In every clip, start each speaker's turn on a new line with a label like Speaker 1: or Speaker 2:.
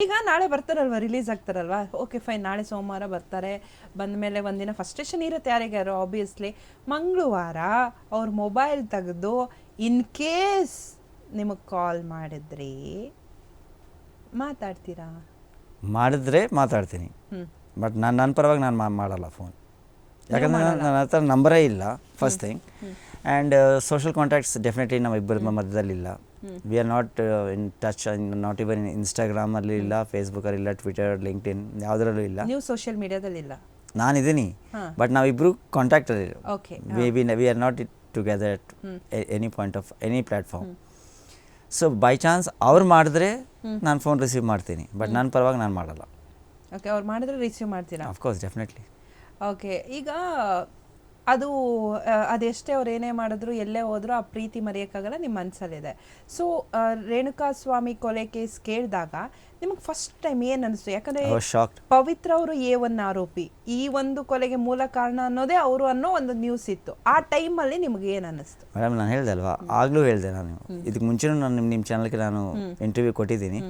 Speaker 1: ಈಗ ನಾಳೆ ಬರ್ತಾರಲ್ವಾ, release ಆಗ್ತಾರಲ್ವಾ, okay fine, ನಾಳೆ ಸೋಮವಾರ ಬರ್ತಾರೆ. ಬಂದ ಮೇಲೆ ಒಂದಿನ ಫಸ್ಟೇಷನ್ ಇರುತ್ತೆ ಯಾರಿಗಾರು ಆಬ್ವಿಯಸ್ಲಿ. ಮಂಗಳವಾರ ಅವ್ರ ಮೊಬೈಲ್ ತೆಗೆದು ಇನ್ ಕೇಸ್ ನಿಮಗೆ ಕಾಲ್ ಮಾಡಿದ್ರಿ ಮಾತಾಡ್ತೀರಾ?
Speaker 2: ಮಾಡಿದ್ರೆ ಮಾತಾಡ್ತೀನಿ, ಬಟ್ ನನ್ನ ಪರವಾಗಿ ನಾನು ಮಾಡಲ್ಲ ಫೋನ್. ಯಾಕಂದರೆ ನನ್ನ ಹತ್ರ ನಂಬರೇ ಇಲ್ಲ first thing. And social contacts definitely ನಮ್ಮ ಇಬ್ಬರ ಮಧ್ಯದಲ್ಲಿಲ್ಲ. We are not in touch, not even ಇನ್ಸ್ಟಾಗ್ರಾಮಲ್ಲಿ ಇಲ್ಲ, ಫೇಸ್ಬುಕ್ಕಲ್ಲಿ ಇಲ್ಲ, ಟ್ವಿಟರ್, ಲಿಂಕ್ಡ್ಇನ್ ಯಾವುದರಲ್ಲೂ ಇಲ್ಲ.
Speaker 1: ನೀವು ಸೋಷಿಯಲ್ ಮೀಡಿಯಾದಲ್ಲಿ ಇಲ್ಲ?
Speaker 2: ನಾನಿದ್ದೀನಿ, ಬಟ್ ನಾವಿಬ್ಬರು ಕಾಂಟ್ಯಾಕ್ಟಲ್ಲಿ.
Speaker 1: Okay,
Speaker 2: we are not together at any point of any platform. So by chance ಅವ್ರು ಮಾಡಿದ್ರೆ ನಾನು ಫೋನ್ ರಿಸೀವ್ ಮಾಡ್ತೀನಿ, ಬಟ್ ನನ್ನ ಪರವಾಗಿ ನಾನು ಮಾಡಲ್ಲ.
Speaker 1: ಓಕೆ, ಅವ್ರು ಮಾಡಿದ್ರೆ ರಿಸೀವ್ ಮಾಡ್ತೀರಾ?
Speaker 2: Of course, definitely.
Speaker 1: ಓಕೆ, ಈಗ ಅದು ಅದೆಷ್ಟೇ ಅವ್ರು ಏನೇ ಮಾಡಿದ್ರು, ಎಲ್ಲೇ ಹೋದ್ರು ಆ ಪ್ರೀತಿ ಮರೆಯೋಕ್ಕಾಗಲ್ಲ, ನಿಮ್ಮ ಮನಸ್ಸಲ್ಲಿದೆ. ಸೊ ರೇಣುಕಾ ಸ್ವಾಮಿ ಕೊಲೆ ಕೇಸ್ ಕೇಳಿದಾಗ ನಿಮಗೆ ಫಸ್ಟ್ ಟೈಮ್ ಏನು ಅನಿಸ್ತು? ಯಾಕಂದರೆ ಪವಿತ್ರ ಅವರು A1 ಆರೋಪಿ, ಈ ಒಂದು ಕೊಲೆಗೆ ಮೂಲ ಕಾರಣ ಅನ್ನೋದೇ ಅವರು ಅನ್ನೋ ಒಂದು ನ್ಯೂಸ್ ಇತ್ತು. ಆ ಟೈಮಲ್ಲಿ ನಿಮ್ಗೆ ಏನು ಅನ್ನಿಸ್ತು?
Speaker 2: ಮೇಡಮ್, ನಾನು ಹೇಳಿದೆ ಅಲ್ವಾ, ಆಗಲೂ ಹೇಳಿದೆ, ನಾನು ಇದಕ್ಕೆ ಮುಂಚೆನೂ ನಾನು ನಿಮ್ಮ ಚಾನಲ್ಗೆ ನಾನು ಇಂಟರ್ವ್ಯೂ ಕೊಟ್ಟಿದ್ದೀನಿ.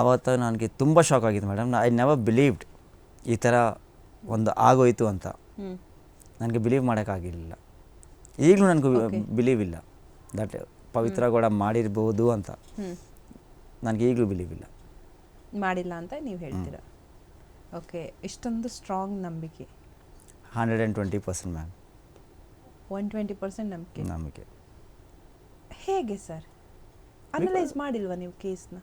Speaker 2: ಆವತ್ತು ನನಗೆ ತುಂಬ ಶಾಕ್ ಆಗಿತ್ತು ಮೇಡಮ್. ಐ ನೆವರ್ ಬಿಲೀವ್ಡ್ ಈ ಥರ ಒಂದು ಆಗೋಯ್ತು ಅಂತ. ನನಗೆ ಬಿಲೀವ್ ಮಾಡೋಕ್ಕಾಗಿರಲಿಲ್ಲ. ಈಗಲೂ ನನಗೂ ಬಿಲೀವ್ ಇಲ್ಲ ದಟ್ ಪವಿತ್ರ ಕೂಡ ಮಾಡಿರ್ಬೋದು ಅಂತ. ನನಗೆ ಈಗಲೂ ಬಿಲೀವ್ ಇಲ್ಲ,
Speaker 1: ಮಾಡಿಲ್ಲ ಅಂತ ನೀವು ಹೇಳ್ತೀರಾ. ಓಕೆ, ಇಷ್ಟೊಂದು ಸ್ಟ್ರಾಂಗ್ ನಂಬಿಕೆ?
Speaker 2: 120% ಮ್ಯಾಮ್.
Speaker 1: 120% ನಂಬಿಕೆ. ಹೇಗೆ ಸರ್? ಅನಲೈಸ್ ಮಾಡಿಲ್ವಾ ನೀವು ಕೇಸ್ನ?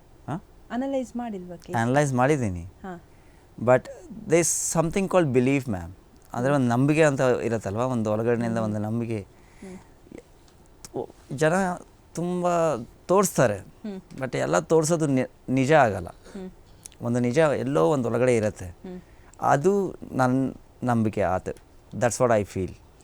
Speaker 1: ಅನಲೈಸ್ ಮಾಡಿಲ್ವಾ ಕೇಸ್?
Speaker 2: ಅನಲೈಸ್ ಮಾಡಿದ್ದೀನಿ, but they is something called belief ma'am. ಅಂದರೆ ಒಂದು ನಂಬಿಕೆ ಅಂತ ಇರುತ್ತಲ್ವ, ಒಂದು ಒಳಗಡೆಯಿಂದ ಒಂದು ನಂಬಿಕೆ. ಜನ ತುಂಬ ತೋರಿಸ್ತಾರೆ, ಬಟ್ ಎಲ್ಲ ತೋರಿಸೋದು ನಿಜ ಆಗಲ್ಲ. ಒಂದು ನಿಜ ಎಲ್ಲೋ ಒಂದು ಒಳಗಡೆ ಇರುತ್ತೆ, ಅದು ನನ್ನ ನಂಬಿಕೆ ಆತು. That's what I feel.